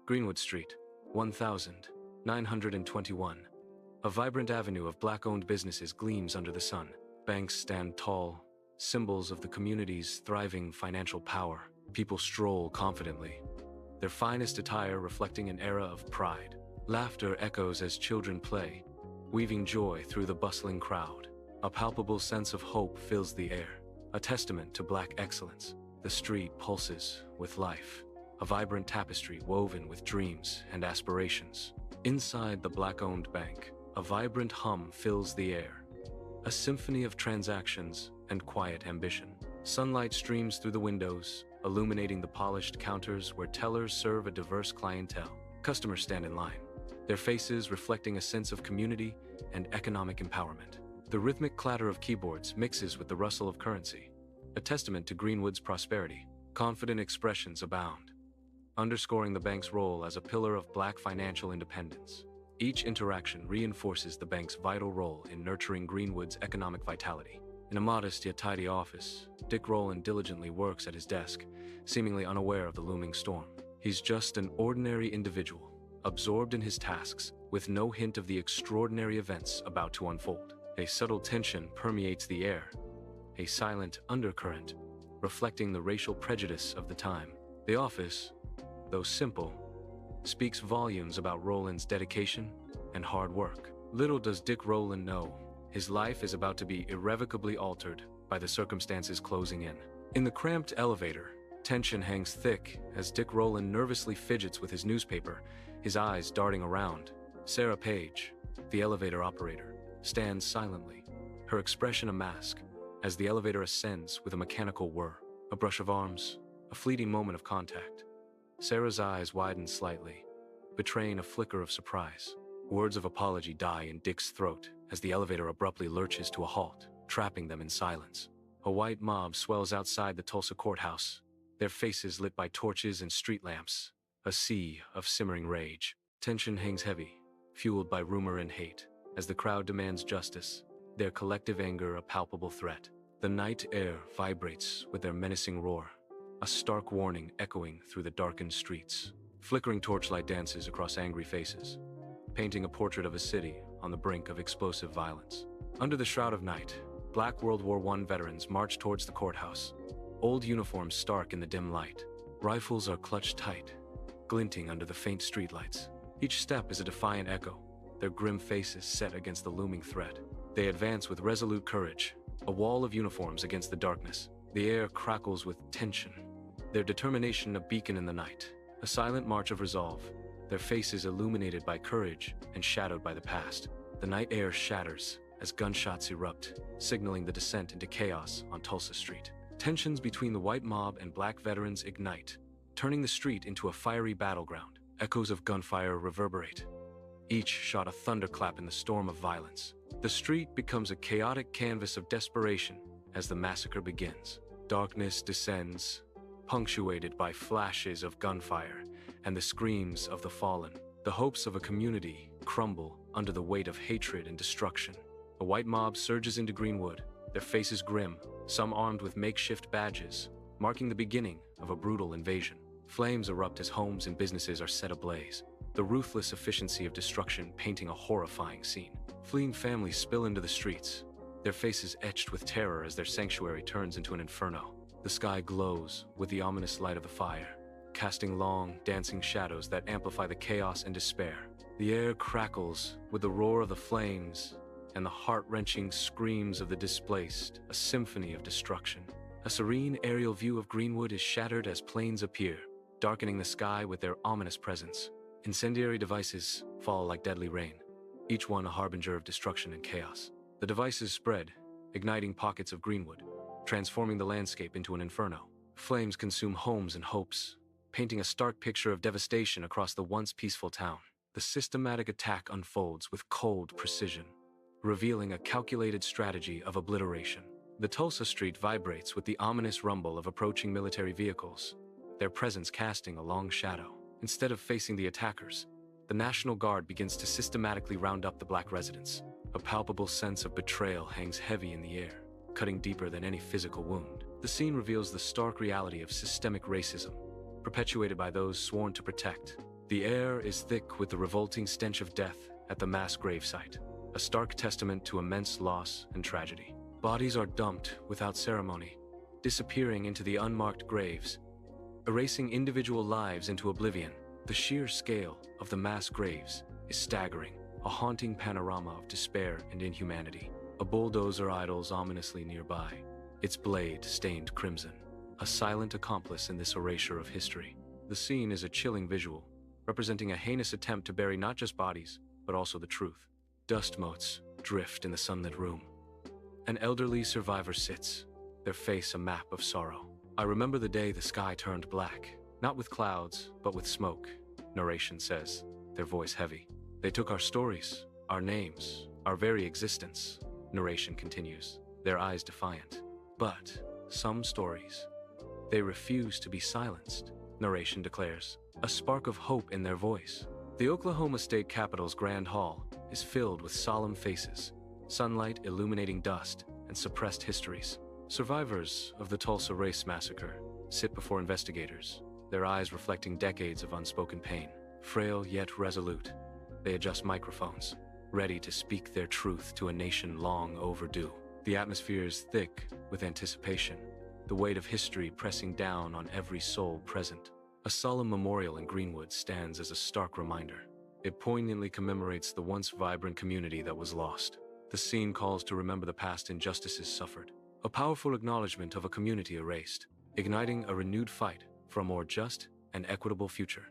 Greenwood Street, 1921. A vibrant avenue of black-owned businesses gleams under the sun. Banks stand tall, symbols of the community's thriving financial power. People stroll confidently, their finest attire reflecting an era of pride. Laughter echoes as children play, weaving joy through the bustling crowd. A palpable sense of hope fills the air, a testament to Black excellence. The street pulses with life, a vibrant tapestry woven with dreams and aspirations. Inside the Black-owned bank, a vibrant hum fills the air, a symphony of transactions and quiet ambition. Sunlight streams through the windows, illuminating the polished counters where tellers serve a diverse clientele. Customers stand in line, their faces reflecting a sense of community and economic empowerment. The rhythmic clatter of keyboards mixes with the rustle of currency, a testament to Greenwood's prosperity. Confident expressions abound, underscoring the bank's role as a pillar of Black financial independence. Each interaction reinforces the bank's vital role in nurturing Greenwood's economic vitality. In a modest yet tidy office, Dick Rowland diligently works at his desk, seemingly unaware of the looming storm. He's just an ordinary individual, absorbed in his tasks, with no hint of the extraordinary events about to unfold. A subtle tension permeates the air, a silent undercurrent, reflecting the racial prejudice of the time. The office, though simple, speaks volumes about Rowland's dedication and hard work. Little does Dick Rowland know, his life is about to be irrevocably altered by the circumstances closing in. In the cramped elevator, tension hangs thick as Dick Rowland nervously fidgets with his newspaper, his eyes darting around. Sarah Page, the elevator operator, stands silently, her expression a mask, as the elevator ascends with a mechanical whir. A brush of arms, a fleeting moment of contact. Sarah's eyes widen slightly, betraying a flicker of surprise. Words of apology die in Dick's throat as the elevator abruptly lurches to a halt, trapping them in silence. A white mob swells outside the Tulsa courthouse, their faces lit by torches and street lamps, a sea of simmering rage. Tension hangs heavy, fueled by rumor and hate, as the crowd demands justice, their collective anger a palpable threat. The night air vibrates with their menacing roar, a stark warning echoing through the darkened streets. Flickering torchlight dances across angry faces, painting a portrait of a city on the brink of explosive violence. Under the shroud of night, Black World War I veterans march towards the courthouse, old uniforms stark in the dim light. Rifles are clutched tight, glinting under the faint streetlights. Each step is a defiant echo, their grim faces set against the looming threat. They advance with resolute courage, a wall of uniforms against the darkness. The air crackles with tension, their determination a beacon in the night. A silent march of resolve, their faces illuminated by courage and shadowed by the past. The night air shatters as gunshots erupt, signaling the descent into chaos on Tulsa Street. Tensions between the white mob and Black veterans ignite, turning the street into a fiery battleground. Echoes of gunfire reverberate, each shot a thunderclap in the storm of violence. The street becomes a chaotic canvas of desperation as the massacre begins. Darkness descends, punctuated by flashes of gunfire and the screams of the fallen. The hopes of a community crumble under the weight of hatred and destruction. A white mob surges into Greenwood, their faces grim, some armed with makeshift badges, marking the beginning of a brutal invasion. Flames erupt as homes and businesses are set ablaze, the ruthless efficiency of destruction painting a horrifying scene. Fleeing families spill into the streets, their faces etched with terror as their sanctuary turns into an inferno. The sky glows with the ominous light of the fire, casting long, dancing shadows that amplify the chaos and despair. The air crackles with the roar of the flames and the heart-wrenching screams of the displaced, a symphony of destruction. A serene aerial view of Greenwood is shattered as planes appear, darkening the sky with their ominous presence. Incendiary devices fall like deadly rain, each one a harbinger of destruction and chaos. The devices spread, igniting pockets of Greenwood, transforming the landscape into an inferno. Flames consume homes and hopes, painting a stark picture of devastation across the once peaceful town. The systematic attack unfolds with cold precision, revealing a calculated strategy of obliteration. The Tulsa street vibrates with the ominous rumble of approaching military vehicles, their presence casting a long shadow. Instead of facing the attackers, the National Guard begins to systematically round up the Black residents. A palpable sense of betrayal hangs heavy in the air, cutting deeper than any physical wound. The scene reveals the stark reality of systemic racism, perpetuated by those sworn to protect The air is thick with the revolting stench of death at the mass gravesite, a stark testament to immense loss and tragedy. Bodies are dumped without ceremony, disappearing into the unmarked graves, erasing individual lives into oblivion. The sheer scale of the mass graves is staggering, a haunting panorama of despair and inhumanity. A bulldozer idles ominously nearby, its blade stained crimson, a silent accomplice in this erasure of history. The scene is a chilling visual, representing a heinous attempt to bury not just bodies, but also the truth. Dust motes drift in the sunlit room. An elderly survivor sits, their face a map of sorrow. I remember the day the sky turned black, not with clouds, but with smoke, narration says, their voice heavy. They took our stories, our names, our very existence, narration continues, their eyes defiant. But some stories, they refuse to be silenced, narration declares, a spark of hope in their voice. The Oklahoma State Capitol's Grand Hall is filled with solemn faces, sunlight illuminating dust and suppressed histories. Survivors of the Tulsa Race Massacre sit before investigators, their eyes reflecting decades of unspoken pain. Frail yet resolute, they adjust microphones, ready to speak their truth to a nation long overdue. The atmosphere is thick with anticipation, the weight of history pressing down on every soul present. A solemn memorial in Greenwood stands as a stark reminder. It poignantly commemorates the once vibrant community that was lost. The scene calls to remember the past injustices suffered, a powerful acknowledgement of a community erased, igniting a renewed fight for a more just and equitable future.